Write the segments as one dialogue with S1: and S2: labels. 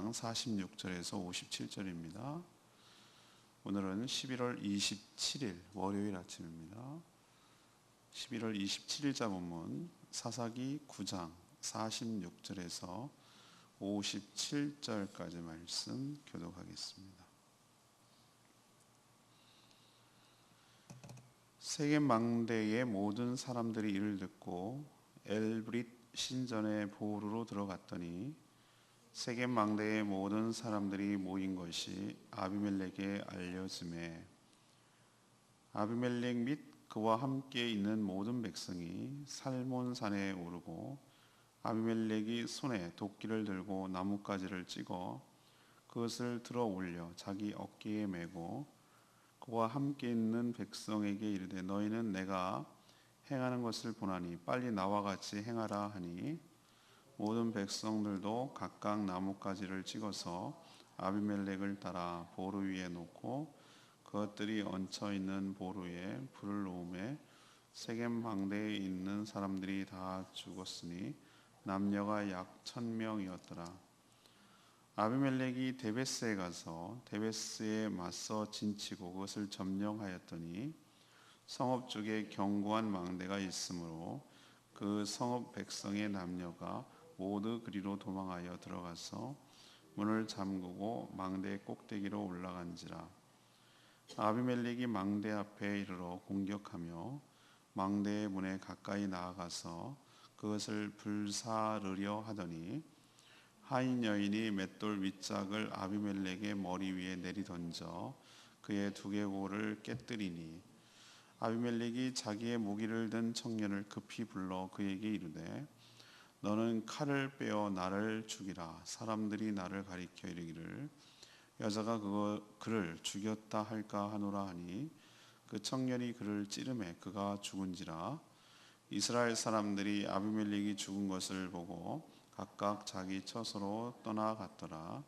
S1: 4장 46절에서 57절입니다. 오늘은 11월 27일 월요일 아침입니다. 11월 27일자 본문 사사기 9장 46절에서 57절까지 말씀 교독하겠습니다. 세겜 망대의 모든 사람들이 이를 듣고 엘브릿 신전의 보루로 들어갔더니 세겜 망대의 모든 사람들이 모인 것이 아비멜렉에 알려지매 아비멜렉 및 그와 함께 있는 모든 백성이 살몬산에 오르고 아비멜렉이 손에 도끼를 들고 나뭇가지를 찍어 그것을 들어 올려 자기 어깨에 메고 그와 함께 있는 백성에게 이르되 너희는 내가 행하는 것을 보나니 빨리 나와 같이 행하라 하니 모든 백성들도 각각 나뭇가지를 찍어서 아비멜렉을 따라 보루 위에 놓고 그것들이 얹혀 있는 보루에 불을 놓음에 세겜 망대에 있는 사람들이 다 죽었으니 남녀가 약 1000명이었더라. 아비멜렉이 데베스에 가서 데베스에 맞서 진치고 그것을 점령하였더니 성읍 쪽에 견고한 망대가 있으므로 그 성읍 백성의 남녀가 모두 그리로 도망하여 들어가서 문을 잠그고 망대 꼭대기로 올라간지라. 아비멜렉이 망대 앞에 이르러 공격하며 망대의 문에 가까이 나아가서 그것을 불사르려 하더니 하인 여인이 맷돌 윗짝을 아비멜렉의 머리 위에 내리던져 그의 두개골을 깨뜨리니 아비멜렉이 자기의 무기를 든 청년을 급히 불러 그에게 이르되 너는 칼을 빼어 나를 죽이라. 사람들이 나를 가리켜 이르기를 여자가 그를 죽였다 할까 하노라 하니 그 청년이 그를 찌르매 그가 죽은지라. 이스라엘 사람들이 아비멜렉이 죽은 것을 보고 각각 자기 처소로 떠나갔더라.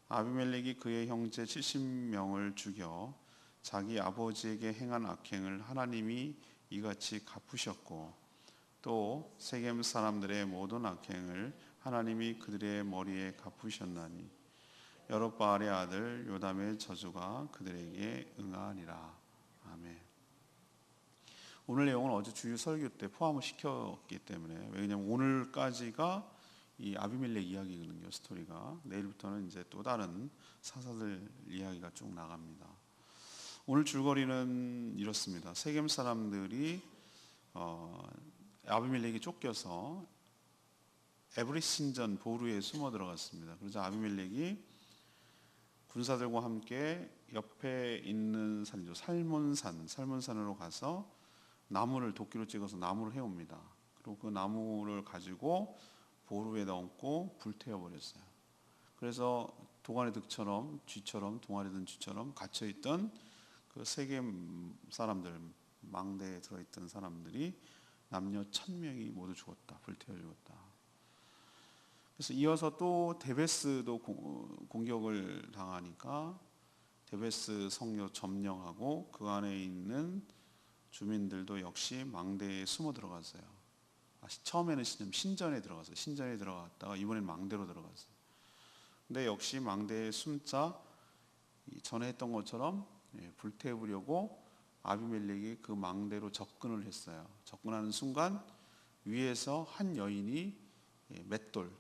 S1: 아비멜렉이 그의 형제 70명을 죽여 자기 아버지에게 행한 악행을 하나님이 이같이 갚으셨고 또 세겜 사람들의 모든 악행을 하나님이 그들의 머리에 갚으셨나니 여롯바알의 아들 요담의 저주가 그들에게 응하니라. 아멘. 오늘 내용은 어제 주일 설교 때 포함을 시켰기 때문에, 왜냐하면 오늘까지가 이 아비멜렉 이야기거든요. 스토리가. 내일부터는 이제 또 다른 사사들 이야기가 쭉 나갑니다. 오늘 줄거리는 이렇습니다. 세겜 사람들이 아비멜렉이 쫓겨서 에브릿 신전 보루에 숨어 들어갔습니다. 그러자 아비멜렉이 군사들과 함께 옆에 있는 산이죠. 살몬산으로 가서 나무를 도끼로 찍어서 나무를 해옵니다. 그리고 그 나무를 가지고 보루에 넣고 불태워 버렸어요. 그래서 동아리 득처럼 쥐처럼 동아리 든 쥐처럼 갇혀있던 그 세겜 사람들, 망대에 들어있던 사람들이 남녀 1000명이 모두 죽었다. 불태워 죽었다. 그래서 이어서 또 데베스도 공격을 당하니까 데베스 성료 점령하고 그 안에 있는 주민들도 역시 망대에 숨어 들어갔어요. 처음에는 신전에 들어갔다가 이번엔 망대로 들어갔어요. 근데 역시 망대에 숨자 전에 했던 것처럼 불태우려고 아비멜렉이 그 망대로 접근을 했어요. 접근하는 순간 위에서 한 여인이 맷돌,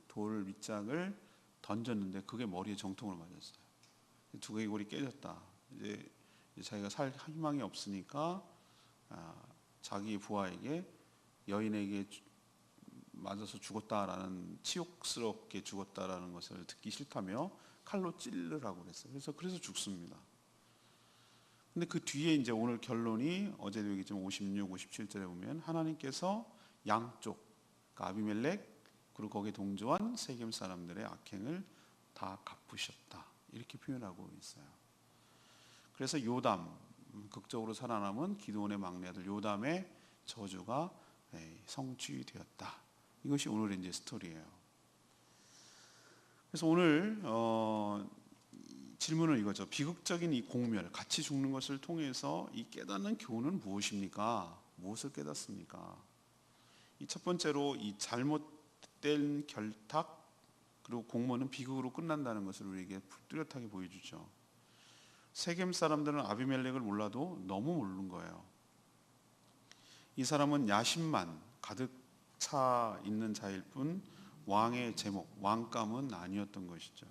S1: 돌 밑장을 던졌는데 그게 머리에 정통을 맞았어요. 두개골이 깨졌다. 이제 자기가 살 희망이 없으니까 자기 부하에게 여인에게 맞아서 죽었다라는, 치욕스럽게 죽었다라는 것을 듣기 싫다며 칼로 찔르라고 그랬어요. 그래서 죽습니다. 근데 그 뒤에 이제 오늘 결론이 어제도 얘기했지만 56, 57절에 보면 하나님께서 양쪽, 그러니까 아비멜렉 그리고 거기에 동조한 세겜 사람들의 악행을 다 갚으셨다. 이렇게 표현하고 있어요. 그래서 요담, 극적으로 살아남은 기드온의 막내 아들 요담의 저주가 성취되었다. 이것이 오늘의 이제 스토리예요. 그래서 오늘 질문은 이거죠. 비극적인 이 공멸, 같이 죽는 것을 통해서 이 깨닫는 교훈은 무엇입니까? 무엇을 깨닫습니까? 이 첫 번째로 이 잘못된 결탁, 그리고 공모는 비극으로 끝난다는 것을 우리에게 뚜렷하게 보여주죠. 세겜 사람들은 아비멜렉을 몰라도 너무 모르는 거예요. 이 사람은 야심만 가득 차 있는 자일 뿐 왕의 제목, 왕감은 아니었던 것이죠.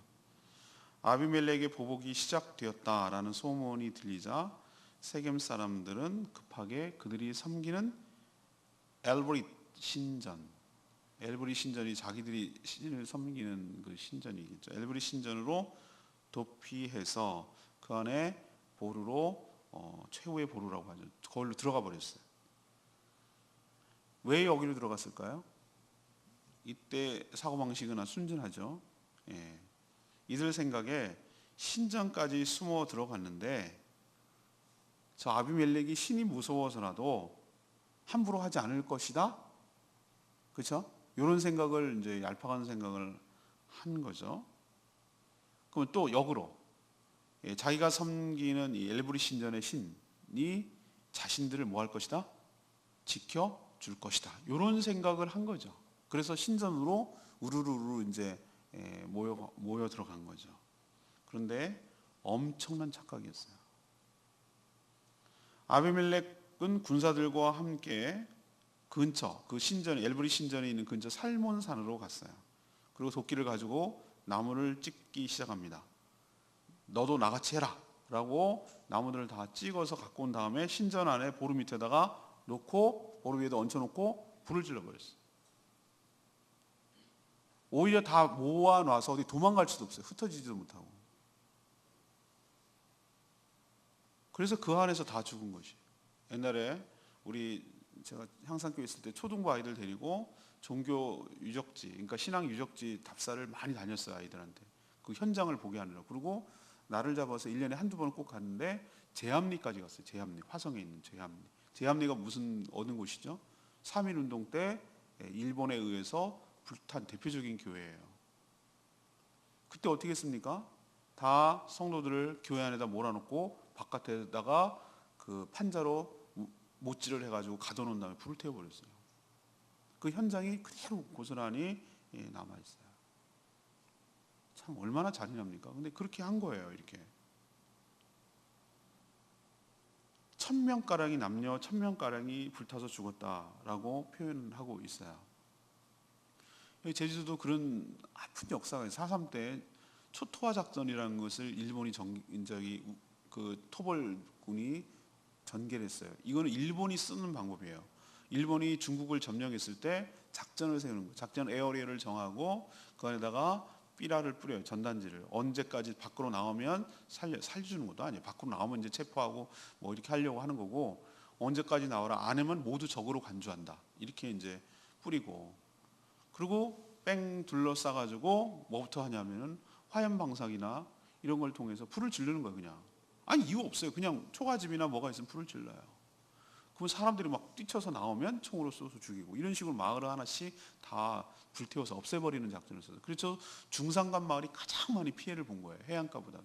S1: 아비멜렉의 보복이 시작되었다라는 소문이 들리자 세겜 사람들은 급하게 그들이 섬기는 엘브릿 신전, 엘브릿 신전이 자기들이 신을 섬기는 그 신전이겠죠. 엘브릿 신전으로 도피해서 그 안에 보루로 최후의 보루라고 하죠. 거기로 들어가 버렸어요. 왜 여기로 들어갔을까요? 이때 사고방식은 순진하죠. 예. 이들 생각에 신전까지 숨어 들어갔는데 저 아비멜렉이 신이 무서워서라도 함부로 하지 않을 것이다. 그렇죠? 이런 생각을 이제 얄팍한 생각을 한 거죠. 그럼 또 역으로 자기가 섬기는 이 엘브리 신전의 신이 자신들을 뭐 할 것이다? 지켜 줄 것이다. 이런 생각을 한 거죠. 그래서 신전으로 우르르 이제 모여 들어간 거죠. 그런데 엄청난 착각이었어요. 아비멜렉은 군사들과 함께 근처 그 신전 엘브리 신전에 있는 근처 살몬산으로 갔어요. 그리고 도끼를 가지고 나무를 찍기 시작합니다. 너도 나같이 해라 라고 나무들을 다 찍어서 갖고 온 다음에 신전 안에 보루 밑에다가 놓고 보루 위에다 얹혀놓고 불을 질러버렸어요. 오히려 다 모아놔서 어디 도망갈 수도 없어요. 흩어지지도 못하고. 그래서 그 안에서 다 죽은 것이. 옛날에 제가 향산교회 있을 때 초등부 아이들 데리고 종교 유적지, 그러니까 신앙 유적지 답사를 많이 다녔어요. 아이들한테. 그 현장을 보게 하느라고. 그리고 날을 잡아서 1년에 한두 번은 꼭 갔는데 제합리까지 갔어요. 제합리. 화성에 있는 제합리. 제합리가 어느 곳이죠? 3.1운동 때 일본에 의해서 불탄 대표적인 교회예요. 그때 어떻게 했습니까? 다 성도들을 교회 안에다 몰아놓고 바깥에다가 그 판자로 못질을 해가지고 가둬놓은 다음에 불을 태워버렸어요. 그 현장이 그대로 고스란히 남아있어요. 참 얼마나 잔인합니까? 근데 그렇게 한 거예요. 이렇게 1000명가량이 남녀 1000명가량이 불타서 죽었다라고 표현하고 있어요. 제주도도 그런 아픈 역사가 있어요. 4.3 때 초토화 작전이라는 것을 일본이 그 토벌군이 전개를 했어요. 이거는 일본이 쓰는 방법이에요. 일본이 중국을 점령했을 때 작전을 세우는 거예요. 작전 에어리어를 정하고 그 안에다가 삐라를 뿌려요. 전단지를. 언제까지 밖으로 나오면 살려주는 것도 아니에요. 밖으로 나오면 이제 체포하고 뭐 이렇게 하려고 하는 거고, 언제까지 나오라 안 하면 모두 적으로 간주한다. 이렇게 이제 뿌리고, 그리고 뺑 둘러싸가지고 뭐부터 하냐면은 화염방사기나 이런 걸 통해서 불을 지르는 거예요. 그냥 아니 이유 없어요. 그냥 초가집이나 뭐가 있으면 불을 질러요. 그럼 사람들이 막 뛰쳐서 나오면 총으로 쏘서 죽이고, 이런 식으로 마을 하나씩 다 불태워서 없애버리는 작전을 썼어요. 그래서 중산간 마을이 가장 많이 피해를 본 거예요. 해안가보다도.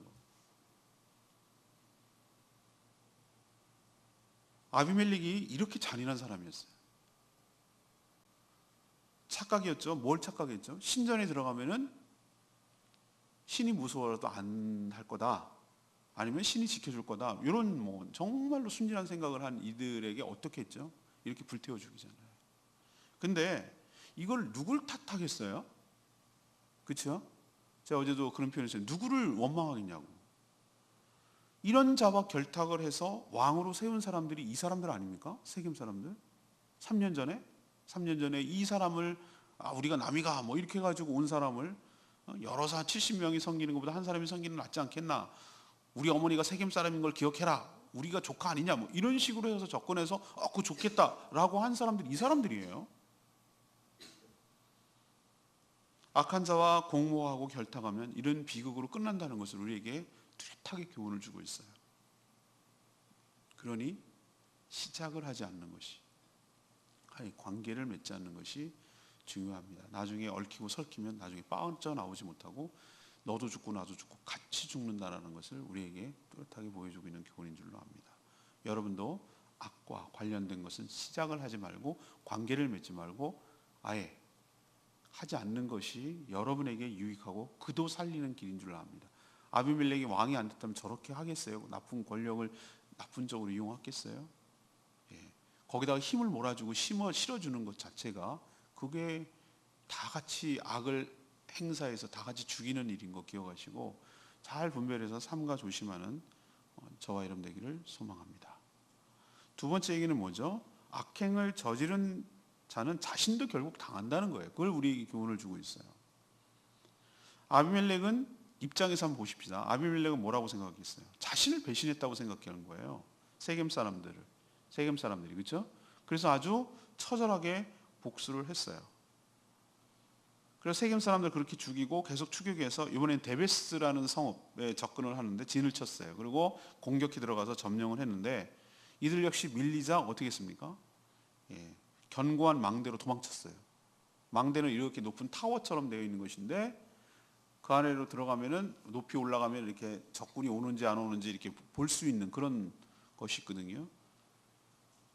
S1: 아비멜렉이 이렇게 잔인한 사람이었어요. 착각이었죠. 뭘 착각했죠? 신전에 들어가면은 신이 무서워라도 안 할 거다. 아니면 신이 지켜줄 거다. 이런 뭐 정말로 순진한 생각을 한 이들에게 어떻게 했죠? 이렇게 불태워 죽이잖아요. 근데 이걸 누굴 탓하겠어요? 그렇죠? 제가 어제도 그런 표현을 했어요. 누구를 원망하겠냐고. 이런 자와 결탁을 해서 왕으로 세운 사람들이 이 사람들 아닙니까? 세겜 사람들. 3년 전에 이 사람을 우리가 남이가 뭐 이렇게 해가지고 온 사람을 여러 사 70명이 섬기는 것보다 한 사람이 섬기는 게 낫지 않겠나? 우리 어머니가 세겜 사람인 걸 기억해라. 우리가 조카 아니냐? 뭐 이런 식으로 해서 접근해서 그거 좋겠다라고 한 사람들이 이 사람들이에요. 악한 자와 공모하고 결탁하면 이런 비극으로 끝난다는 것을 우리에게 뚜렷하게 교훈을 주고 있어요. 그러니 시작을 하지 않는 것이, 관계를 맺지 않는 것이 중요합니다. 나중에 얽히고 설키면 나중에 빠져나오지 못하고 너도 죽고 나도 죽고 같이 죽는다는 것을 우리에게 뚜렷하게 보여주고 있는 교훈인 줄로 압니다. 여러분도 악과 관련된 것은 시작을 하지 말고 관계를 맺지 말고 아예 하지 않는 것이 여러분에게 유익하고 그도 살리는 길인 줄 압니다. 아비멜렉이 왕이 안 됐다면 저렇게 하겠어요? 나쁜 권력을 나쁜 쪽으로 이용하겠어요? 예. 거기다가 힘을 몰아주고 실어주는 것 자체가 그게 다 같이 악을 행사해서 다 같이 죽이는 일인 거 기억하시고 잘 분별해서 삼가 조심하는 저와 여러분 되기를 소망합니다. 두 번째 얘기는 뭐죠? 악행을 저지른 자는 자신도 결국 당한다는 거예요. 그걸 우리에게 교훈을 주고 있어요. 아비멜렉은 입장에서 한번 보십시다. 아비멜렉은 뭐라고 생각했어요? 자신을 배신했다고 생각하는 거예요. 세겜 사람들이 그렇죠? 그래서 아주 처절하게 복수를 했어요. 그래서 세겜 사람들 그렇게 죽이고 계속 추격해서 이번엔 데베스라는 성읍에 접근을 하는데 진을 쳤어요. 그리고 공격해 들어가서 점령을 했는데 이들 역시 밀리자 어떻게 했습니까? 예, 견고한 망대로 도망쳤어요. 망대는 이렇게 높은 타워처럼 되어 있는 것인데 그 안으로 들어가면은 높이 올라가면 이렇게 적군이 오는지 안 오는지 이렇게 볼 수 있는 그런 것이 있거든요.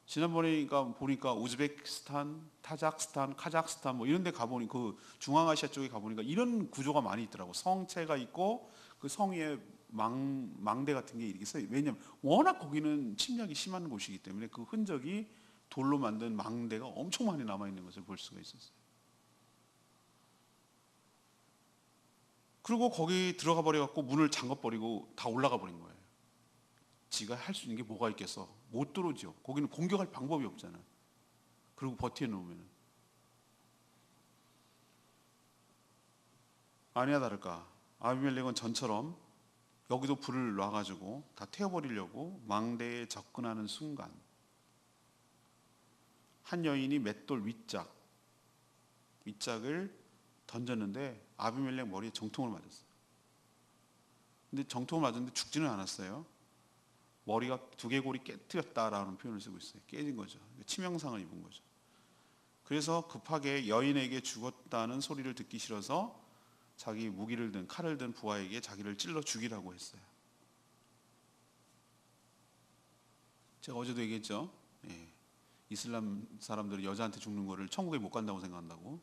S1: 지난번에 보니까 우즈베키스탄, 타자크스탄, 카자흐스탄 뭐 이런 데 가보니 그 중앙아시아 쪽에 가보니까 이런 구조가 많이 있더라고. 성체가 있고 그 성 위에 망대 같은 게 이렇게 써요. 왜냐면 워낙 거기는 침략이 심한 곳이기 때문에 그 흔적이 돌로 만든 망대가 엄청 많이 남아있는 것을 볼 수가 있었어요. 그리고 거기 들어가 버려갖고 문을 잠궈버리고 다 올라가 버린 거예요. 지가 할 수 있는 게 뭐가 있겠어? 못 들어오죠. 거기는 공격할 방법이 없잖아요. 그리고 버텨놓으면 아니야 다를까 아비멜렉은 전처럼 여기도 불을 놔가지고 다 태워버리려고 망대에 접근하는 순간 한 여인이 맷돌 윗짝을 던졌는데 아비멜렉 머리에 정통을 맞았어요. 근데 정통을 맞았는데 죽지는 않았어요. 머리가 두개골이 깨트렸다라는 표현을 쓰고 있어요. 깨진 거죠. 치명상을 입은 거죠. 그래서 급하게 여인에게 죽었다는 소리를 듣기 싫어서 자기 무기를 든 칼을 든 부하에게 자기를 찔러 죽이라고 했어요. 제가 어제도 얘기했죠. 예. 이슬람 사람들은 여자한테 죽는 거를 천국에 못 간다고 생각한다고.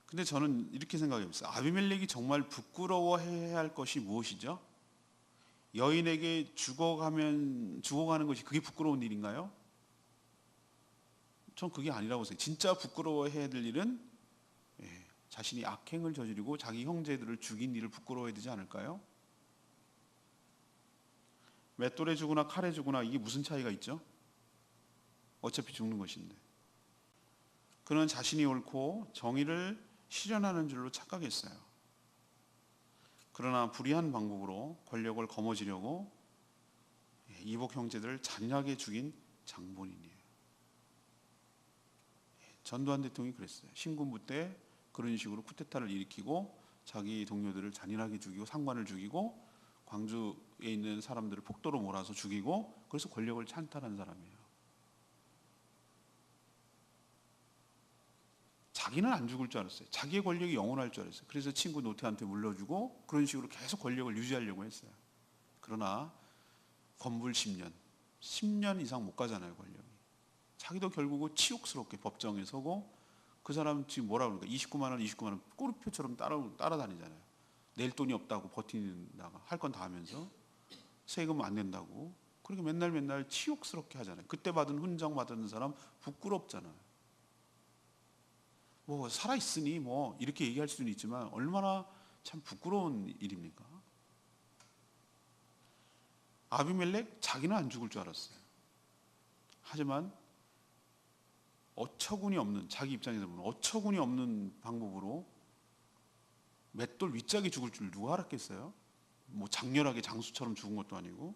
S1: 근데 저는 이렇게 생각해봤어요. 아비멜렉이 정말 부끄러워해야 할 것이 무엇이죠? 여인에게 죽어가는 것이 그게 부끄러운 일인가요? 전 그게 아니라고 생각해요. 진짜 부끄러워해야 될 일은 자신이 악행을 저지르고 자기 형제들을 죽인 일을 부끄러워해야 되지 않을까요? 맷돌에 죽으나 칼에 죽으나 이게 무슨 차이가 있죠? 어차피 죽는 것인데. 그는 자신이 옳고 정의를 실현하는 줄로 착각했어요. 그러나 불의한 방법으로 권력을 거머쥐려고 이복 형제들을 잔인하게 죽인 장본인이에요. 전두환 대통령이 그랬어요. 신군부 때 그런 식으로 쿠데타를 일으키고 자기 동료들을 잔인하게 죽이고 상관을 죽이고 광주에 있는 사람들을 폭도로 몰아서 죽이고 그래서 권력을 찬탈한 사람이에요. 자기는 안 죽을 줄 알았어요. 자기의 권력이 영원할 줄 알았어요. 그래서 친구 노태한테 물려주고 그런 식으로 계속 권력을 유지하려고 했어요. 그러나 건불 10년 이상 못 가잖아요, 권력이. 자기도 결국은 치욕스럽게 법정에 서고 그 사람 지금 뭐라 그러니까 29만 원 꼬리표처럼 따라다니잖아요. 낼 돈이 없다고 버티다가 할 건 다 하면서 세금 안 낸다고 그렇게 맨날 치욕스럽게 하잖아요. 그때 받은 훈장 받은 사람 부끄럽잖아요. 뭐 살아있으니 뭐 이렇게 얘기할 수는 있지만 얼마나 참 부끄러운 일입니까? 아비멜렉 자기는 안 죽을 줄 알았어요. 하지만 자기 입장에서 보면 어처구니 없는 방법으로 맷돌 윗짝이 죽을 줄 누가 알았겠어요? 뭐 장렬하게 장수처럼 죽은 것도 아니고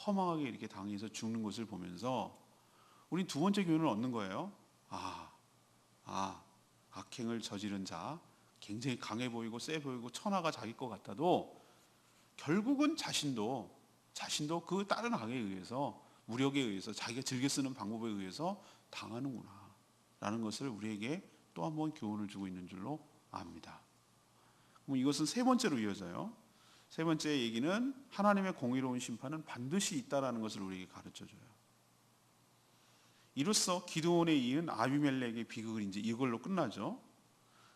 S1: 허망하게 이렇게 당해서 죽는 것을 보면서 우린 두 번째 교훈을 얻는 거예요. 악행을 저지른 자 굉장히 강해 보이고 세 보이고 천하가 자기 것 같아도 결국은 자신도 그 다른 악에 의해서 무력에 의해서 자기가 즐겨 쓰는 방법에 의해서 당하는구나 라는 것을 우리에게 또 한 번 교훈을 주고 있는 줄로 압니다. 그럼 이것은 세 번째로 이어져요. 세 번째 얘기는 하나님의 공의로운 심판은 반드시 있다라는 것을 우리에게 가르쳐줘요. 이로써 기드온에 이은 아비멜렉의 비극은 이제 이걸로 끝나죠.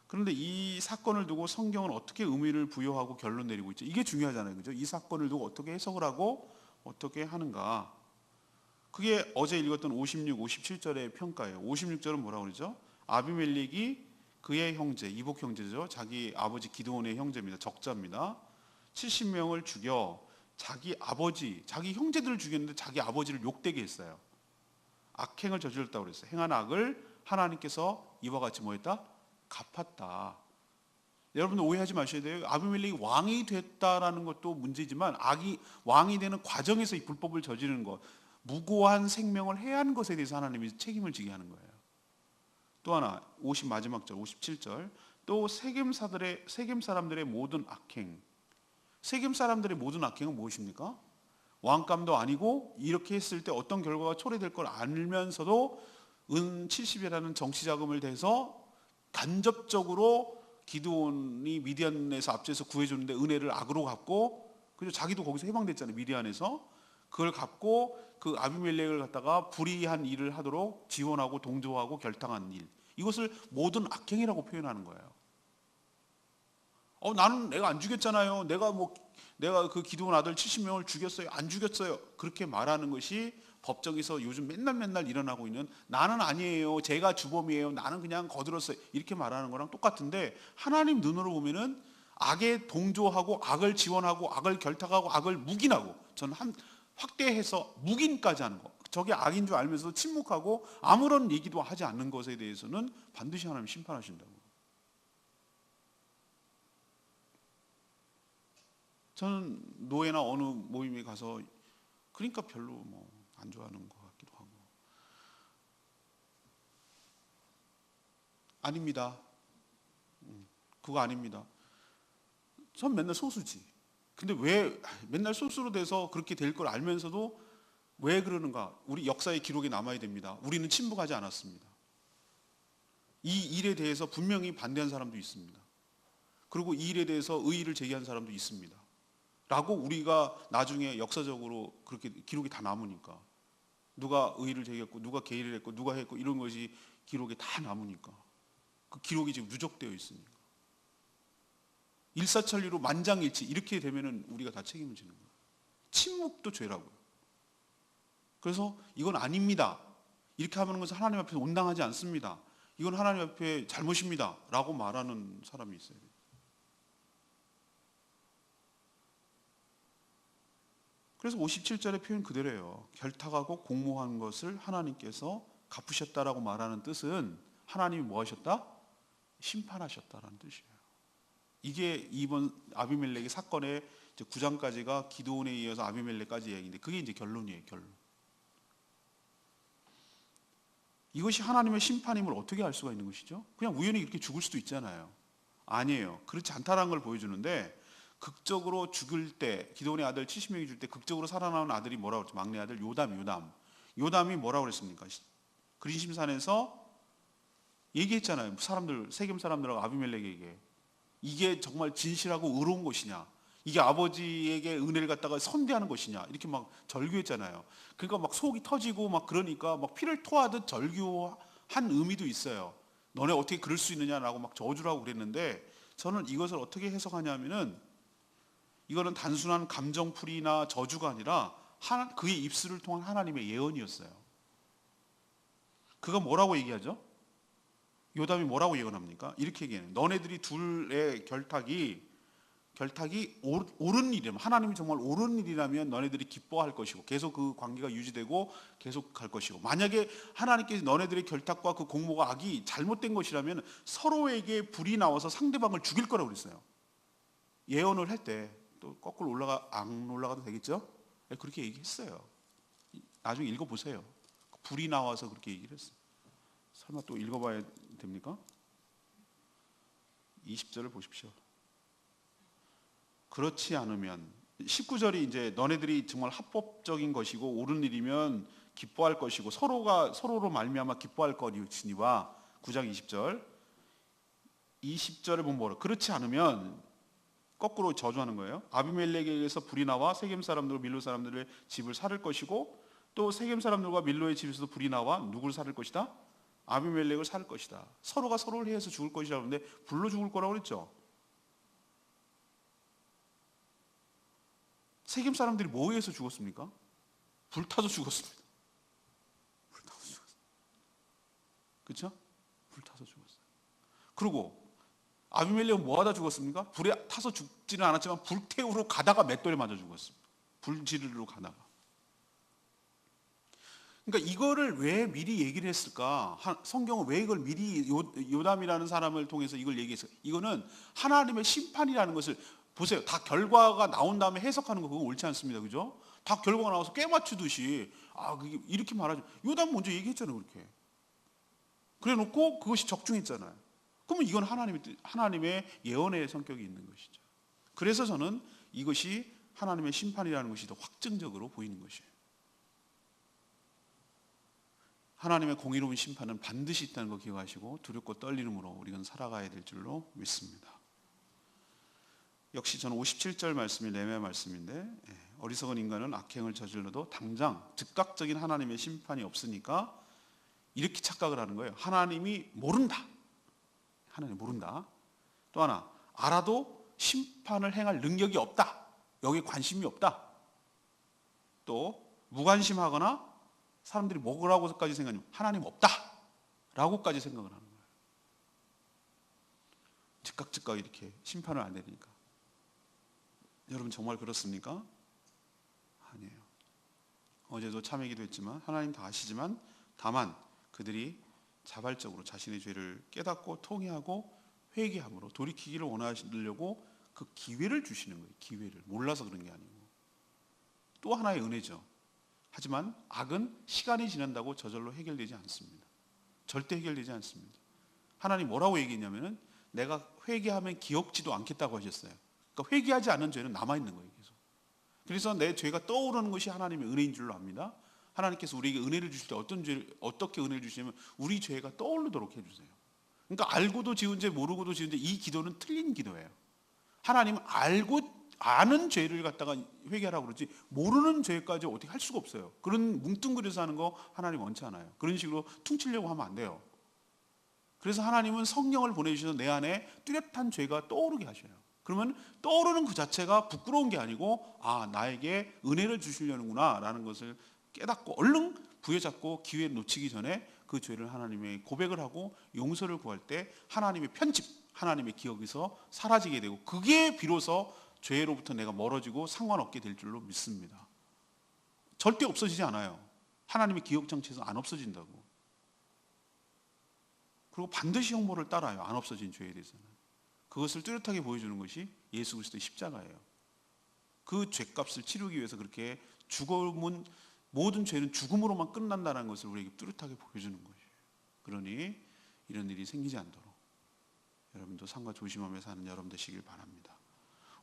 S1: 그런데 이 사건을 두고 성경은 어떻게 의미를 부여하고 결론 내리고 있죠? 이게 중요하잖아요. 그죠? 이 사건을 두고 어떻게 해석을 하고 어떻게 하는가. 그게 어제 읽었던 56, 57절의 평가예요. 56절은 뭐라고 그러죠? 아비멜렉이 그의 형제, 이복 형제죠. 자기 아버지 기드온의 형제입니다. 적자입니다. 70명을 죽여 자기 아버지, 자기 형제들을 죽였는데 자기 아버지를 욕되게 했어요. 악행을 저질렀다고 그랬어요. 행한 악을 하나님께서 이와 같이 뭐 했다? 갚았다. 여러분들 오해하지 마셔야 돼요. 아비멜렉이 왕이 됐다라는 것도 문제지만 왕이 되는 과정에서 이 불법을 저지르는 것, 무고한 생명을 해한 것에 대해서 하나님이 책임을 지게 하는 거예요. 또 하나 50 마지막 절 57절 또 세겜 사람들의 모든 악행. 세겜 사람들의 모든 악행은 무엇입니까? 왕감도 아니고 이렇게 했을 때 어떤 결과가 초래될 걸 알면서도 은 70이라는 정치 자금을 대서 간접적으로 기드온이 미디안에서 압제해서 구해줬는데 은혜를 악으로 갚고, 그리고 자기도 거기서 해방됐잖아요. 미디안에서 그걸 갚고 그 아비멜렉을 갖다가 불의한 일을 하도록 지원하고 동조하고 결탕한 일, 이것을 모든 악행이라고 표현하는 거예요. 나는 내가 안 죽였잖아요. 내가 그 기드온 아들 70명을 죽였어요. 안 죽였어요. 그렇게 말하는 것이 법정에서 요즘 맨날 일어나고 있는 나는 아니에요. 제가 주범이에요. 나는 그냥 거들었어요. 이렇게 말하는 거랑 똑같은데, 하나님 눈으로 보면은 악에 동조하고 악을 지원하고 악을 결탁하고 악을 묵인하고, 저는 확대해서 묵인까지 하는 거. 저게 악인 줄 알면서도 침묵하고 아무런 얘기도 하지 않는 것에 대해서는 반드시 하나님 심판하신다고. 저는 노예나 어느 모임에 가서 그러니까 별로 뭐 안 좋아하는 것 같기도 하고. 아닙니다. 그거 아닙니다. 전 맨날 소수지. 근데 왜 맨날 소수로 돼서 그렇게 될 걸 알면서도 왜 그러는가? 우리 역사의 기록에 남아야 됩니다. 우리는 침묵하지 않았습니다. 이 일에 대해서 분명히 반대한 사람도 있습니다. 그리고 이 일에 대해서 의의를 제기한 사람도 있습니다. 라고 우리가 나중에 역사적으로 그렇게 기록이 다 남으니까, 누가 의의를 제기했고 누가 개의를 했고 누가 했고 이런 것이 기록에 다 남으니까, 그 기록이 지금 누적되어 있으니까 일사천리로 만장일치 이렇게 되면은 우리가 다 책임을 지는 거예요. 침묵도 죄라고요. 그래서 이건 아닙니다, 이렇게 하는 것은 하나님 앞에서 온당하지 않습니다, 이건 하나님 앞에 잘못입니다 라고 말하는 사람이 있어요. 그래서 57절의 표현 그대로예요. 결탁하고 공모한 것을 하나님께서 갚으셨다라고 말하는 뜻은 하나님이 뭐 하셨다? 심판하셨다라는 뜻이에요. 이게 이번 아비멜렉의 사건의 9장까지가 기드온에 이어서 아비멜렉까지 얘기인데, 그게 이제 결론이에요. 결론. 이것이 하나님의 심판임을 어떻게 알 수가 있는 것이죠? 그냥 우연히 이렇게 죽을 수도 있잖아요. 아니에요. 그렇지 않다라는 걸 보여주는데, 극적으로 죽을 때, 기드온의 아들 70명이 죽을 때 극적으로 살아나온 아들이 뭐라고 그랬죠? 막내 아들 요담이 뭐라고 그랬습니까? 그린심산에서 얘기했잖아요. 세겜 사람들하고 아비멜렉에게 이게 정말 진실하고 의로운 것이냐, 이게 아버지에게 은혜를 갖다가 선대하는 것이냐, 이렇게 막 절규했잖아요. 그러니까 막 속이 터지고 막 그러니까 막 피를 토하듯 절규한 의미도 있어요. 너네 어떻게 그럴 수 있느냐라고 막 저주라고 그랬는데, 저는 이것을 어떻게 해석하냐면은, 이거는 단순한 감정풀이나 저주가 아니라 그의 입술을 통한 하나님의 예언이었어요. 그가 뭐라고 얘기하죠? 요담이 뭐라고 예언합니까? 이렇게 얘기해요. 너네들이 둘의 결탁이 옳은 일이라면, 하나님이 정말 옳은 일이라면 너네들이 기뻐할 것이고 계속 그 관계가 유지되고 계속 갈 것이고, 만약에 하나님께서 너네들의 결탁과 그 공모가 악이 잘못된 것이라면 서로에게 불이 나와서 상대방을 죽일 거라고 그랬어요. 예언을 할 때 또 거꾸로 안 올라가도 되겠죠? 그렇게 얘기했어요. 나중에 읽어보세요. 불이 나와서 그렇게 얘기를 했어요. 설마 또 읽어봐야 됩니까? 20절을 보십시오. 그렇지 않으면, 19절이 이제 너네들이 정말 합법적인 것이고 옳은 일이면 기뻐할 것이고 서로가 서로로 말미암아 기뻐할 것이니와, 9장 20절. 20절에 보면 뭐라? 그렇지 않으면 거꾸로 저주하는 거예요. 아비멜렉에게서 불이 나와 세겜 사람들 밀로 사람들의 집을 살을 것이고 또 세겜 사람들과 밀로의 집에서도 불이 나와 누굴 살을 것이다? 아비멜렉을 살 것이다. 서로가 서로를 해해서 죽을 것이라고 하는데 불로 죽을 거라고 그랬죠. 세겜 사람들이 뭐에 의해서 죽었습니까? 불타서 죽었습니다. 불타서 죽었어요. 그렇죠? 불타서 죽었어요. 그리고 아비멜렉은 뭐하다 죽었습니까? 불에 타서 죽지는 않았지만 불태우러 가다가 맷돌에 맞아 죽었습니다. 불지르러 가다가. 그러니까 이거를 왜 미리 얘기를 했을까? 성경은 왜 이걸 미리 요담이라는 사람을 통해서 이걸 얘기했을까? 이거는 하나님의 심판이라는 것을 보세요. 다 결과가 나온 다음에 해석하는 거 그건 옳지 않습니다. 그죠? 다 결과가 나와서 깨맞추듯이 그게 이렇게 말하죠. 요담 먼저 얘기했잖아요. 그렇게. 그래 놓고 그것이 적중했잖아요. 그러면 이건 하나님의 예언의 성격이 있는 것이죠. 그래서 저는 이것이 하나님의 심판이라는 것이 더 확증적으로 보이는 것이에요. 하나님의 공의로운 심판은 반드시 있다는 거 기억하시고 두렵고 떨림으로 우리는 살아가야 될 줄로 믿습니다. 역시 저는 57절 말씀이 레위기 말씀인데 어리석은 인간은 악행을 저질러도 당장 즉각적인 하나님의 심판이 없으니까 이렇게 착각을 하는 거예요. 하나님이 모른다. 하나님 모른다. 또 하나 알아도 심판을 행할 능력이 없다. 여기에 관심이 없다. 또 무관심하거나 사람들이 뭐라고까지 생각하냐면 하나님 없다 라고까지 생각을 하는 거예요. 즉각 이렇게 심판을 안 내리니까. 여러분 정말 그렇습니까? 아니에요. 어제도 참회기도 했지만 하나님 다 아시지만 다만 그들이 자발적으로 자신의 죄를 깨닫고 통회하고 회개함으로 돌이키기를 원하시려고 그 기회를 주시는 거예요. 기회를. 몰라서 그런 게 아니고. 또 하나의 은혜죠. 하지만 악은 시간이 지난다고 저절로 해결되지 않습니다. 절대 해결되지 않습니다. 하나님 뭐라고 얘기했냐면은 내가 회개하면 기억지도 않겠다고 하셨어요. 그러니까 회개하지 않은 죄는 남아있는 거예요. 계속. 그래서 내 죄가 떠오르는 것이 하나님의 은혜인 줄로 압니다. 하나님께서 우리에게 은혜를 주실 때 어떻게 은혜를 주시냐면 우리 죄가 떠오르도록 해주세요. 그러니까 알고도 지은 죄 모르고도 지은 죄 이 기도는 틀린 기도예요. 하나님은 아는 죄를 갖다가 회개하라고 그러지 모르는 죄까지 어떻게 할 수가 없어요. 그런 뭉뚱그려서 하는 거 하나님 원치 않아요. 그런 식으로 퉁치려고 하면 안 돼요. 그래서 하나님은 성령을 보내주셔서 내 안에 뚜렷한 죄가 떠오르게 하셔요. 그러면 떠오르는 그 자체가 부끄러운 게 아니고 나에게 은혜를 주시려는구나 라는 것을 깨닫고 얼른 부여잡고 기회 놓치기 전에 그 죄를 하나님의 고백을 하고 용서를 구할 때 하나님의 편집, 하나님의 기억에서 사라지게 되고 그게 비로소 죄로부터 내가 멀어지고 상관없게 될 줄로 믿습니다. 절대 없어지지 않아요. 하나님의 기억 장치에서 안 없어진다고. 그리고 반드시 형벌을 따라요. 안 없어진 죄에 대해서는. 그것을 뚜렷하게 보여주는 것이 예수 그리스도의 십자가예요. 그 죄값을 치르기 위해서 그렇게 죽음은 모든 죄는 죽음으로만 끝난다는 것을 우리에게 뚜렷하게 보여주는 것이에요. 그러니 이런 일이 생기지 않도록 여러분도 삼가 조심하며 사는 여러분 되시길 바랍니다.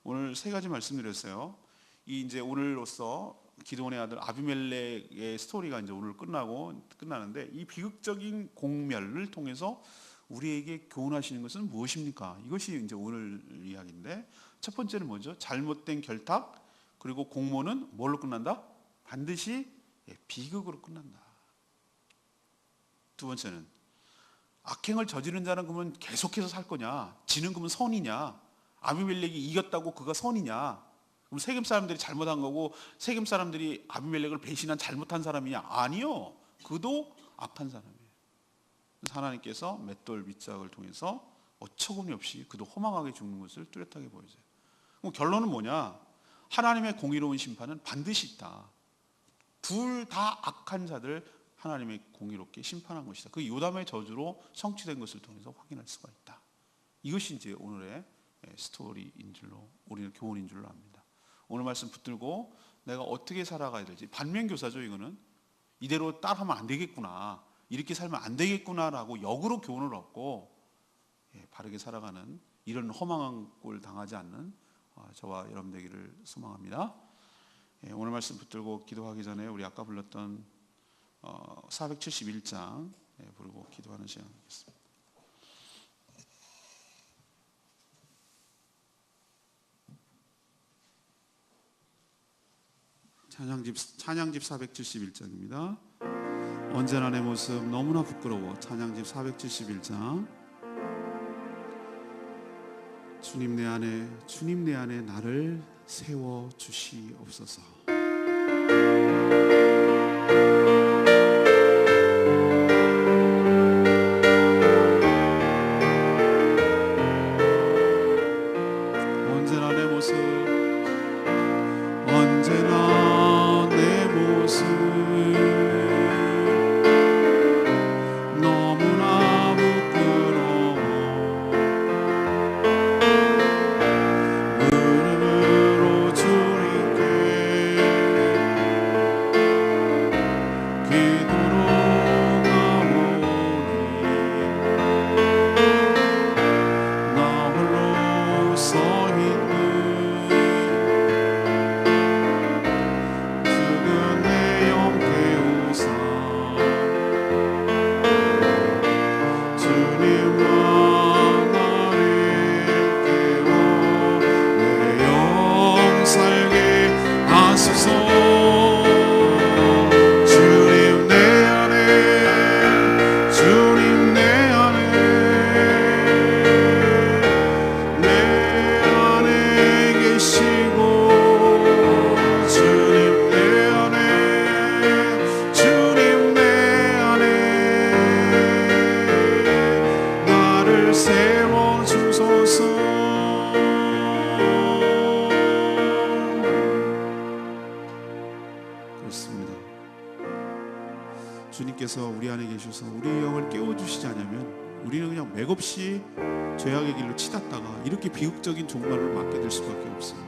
S1: 오늘 세 가지 말씀드렸어요. 이제 오늘로써 기드온의 아들 아비멜렉의 스토리가 이제 오늘 끝나는데 이 비극적인 공멸을 통해서 우리에게 교훈하시는 것은 무엇입니까? 이것이 이제 오늘 이야기인데 첫 번째는 뭐죠? 잘못된 결탁 그리고 공모는 뭘로 끝난다? 반드시 비극으로 끝난다. 두 번째는 악행을 저지른 자는 그러면 계속해서 살 거냐? 지는 그러면 선이냐? 아비멜렉이 이겼다고 그가 선이냐? 그럼 세겜 사람들이 잘못한 거고 세겜 사람들이 아비멜렉을 배신한 잘못한 사람이냐? 아니요. 그도 악한 사람이에요. 그래서 하나님께서 맷돌 밑작을 통해서 어처구니 없이 그도 허망하게 죽는 것을 뚜렷하게 보여줘요. 그럼 결론은 뭐냐? 하나님의 공의로운 심판은 반드시 있다. 둘 다 악한 자들 하나님의 공의롭게 심판한 것이다. 그 요담의 저주로 성취된 것을 통해서 확인할 수가 있다. 이것이 이제 오늘의 스토리인 줄로 우리는 교훈인 줄로 압니다. 오늘 말씀 붙들고 내가 어떻게 살아가야 될지 반면교사죠. 이거는 이대로 따라하면 안 되겠구나, 이렇게 살면 안 되겠구나라고 역으로 교훈을 얻고 바르게 살아가는 이런 허망한 꼴 당하지 않는 저와 여러분 되기를 소망합니다. 오늘 말씀 붙들고 기도하기 전에 우리 아까 불렀던 471장 부르고 기도하는 시간 갖겠습니다. 찬양집 471장입니다. 언제나 내 모습 너무나 부끄러워. 찬양집 471장. 주님 내 안에 나를 세워 주시옵소서. 언제나 내 모습 너무나 부끄러워. 무릎으로 주님께 기도로 가오니 나 홀로 서 있는 죽은 내 영 깨우사 주님만 나를 깨워 내 영 살게 하소서. 주님 내 안에 계시고 주님 내 안에 나를 세워 주소서. 그렇습니다. 주님께서 우리 안에 계셔서 우리 영을 깨워주시지 않으면 우리는 그냥 맥없이 죄악의 길로 치닫다가 이렇게 비극적인 종말을 맞게 될 수밖에 없습니다.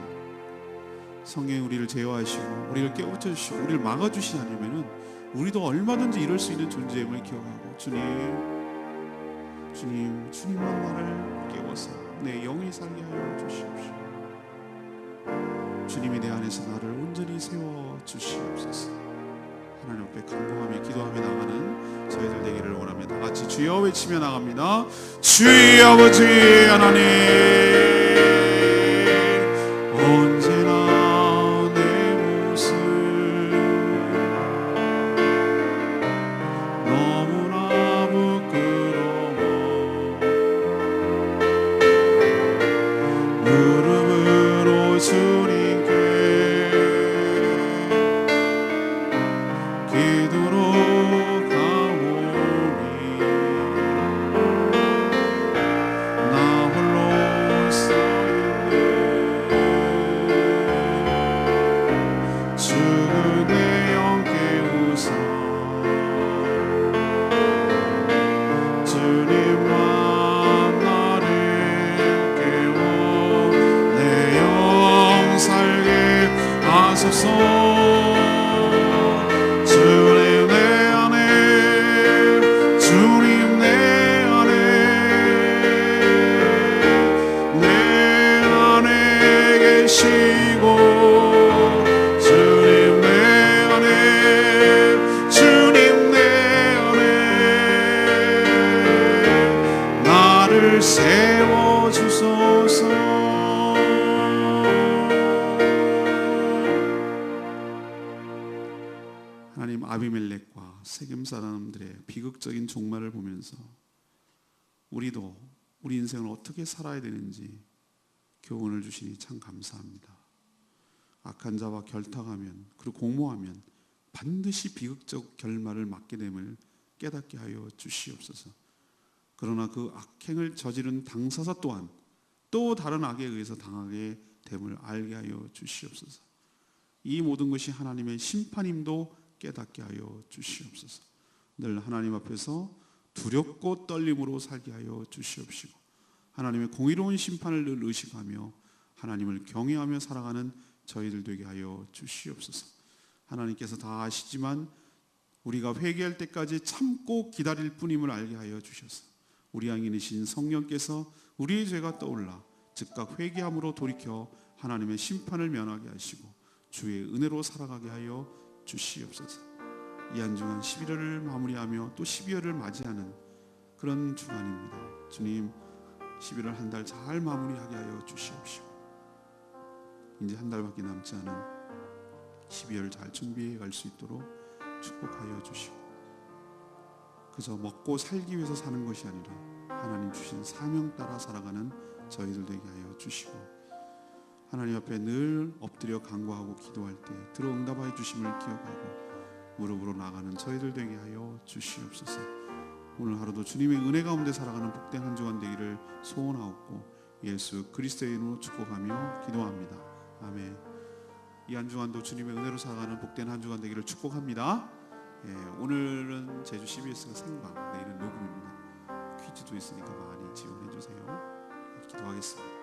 S1: 성령이 우리를 제어하시고 우리를 깨우쳐주시고 우리를 막아주시지 않으면 우리도 얼마든지 이럴 수 있는 존재임을 기억하고 주님만 나를 깨워서 내 영이 살게 하여 주시옵시고 주님이 내 안에서 나를 온전히 세워 주시옵소서. 하나님 앞에 간구하며 기도하며 나가는 저희들 되기를 원합니다. 다 같이 주여 외치며 나갑니다. 주의 아버지 하나님, 언제나 내 모습 너무나 부끄러워 무릎으로 주님께 기도로 가오니 나 홀로 서 있는 죽은 내 영 깨우사 주님만 나를 깨워 내 영 살게 하소서. 주님 내 안에 계시고 주님 내 안에 나를 세워 주소서. 하나님, 아비멜렉과 세겜 사람들의 비극적인 종말을 보면서 우리도 우리 인생을 어떻게 살아야 되는지 교훈을 주시니 참 감사합니다. 악한 자와 결탁하면 그리고 공모하면 반드시 비극적 결말을 맞게 됨을 깨닫게 하여 주시옵소서. 그러나 그 악행을 저지른 당사자 또한 또 다른 악에 의해서 당하게 됨을 알게 하여 주시옵소서. 이 모든 것이 하나님의 심판임도 깨닫게 하여 주시옵소서. 늘 하나님 앞에서 두렵고 떨림으로 살게 하여 주시옵시고 하나님의 공의로운 심판을 늘 의식하며 하나님을 경외하며 살아가는 저희들 되게 하여 주시옵소서. 하나님께서 다 아시지만 우리가 회개할 때까지 참고 기다릴 뿐임을 알게 하여 주셔서 우리 양인이신 성령께서 우리의 죄가 떠올라 즉각 회개함으로 돌이켜 하나님의 심판을 면하게 하시고 주의 은혜로 살아가게 하여 주시옵소서. 이 한 주간 11월을 마무리하며 또 12월을 맞이하는 그런 주간입니다. 주님, 11월 한 달 잘 마무리하게 하여 주시옵시고 이제 한 달밖에 남지 않은 12월 잘 준비해 갈 수 있도록 축복하여 주시고, 그저 먹고 살기 위해서 사는 것이 아니라 하나님 주신 사명 따라 살아가는 저희들 되게 하여 주시고, 하나님 앞에 늘 엎드려 간구하고 기도할 때 들어 응답하여 주심을 기억하고 무릎으로 나가는 저희들 되게 하여 주시옵소서. 오늘 하루도 주님의 은혜 가운데 살아가는 복된 한 주간 되기를 소원하옵고 예수 그리스도의 이름으로 축복하며 기도합니다. 아멘. 이 한 주간도 주님의 은혜로 살아가는 복된 한 주간 되기를 축복합니다. 오늘은 제주 CBS가 생방, 내일은 녹음입니다. 퀴즈도 있으니까 많이 지원해 주세요. 기도하겠습니다.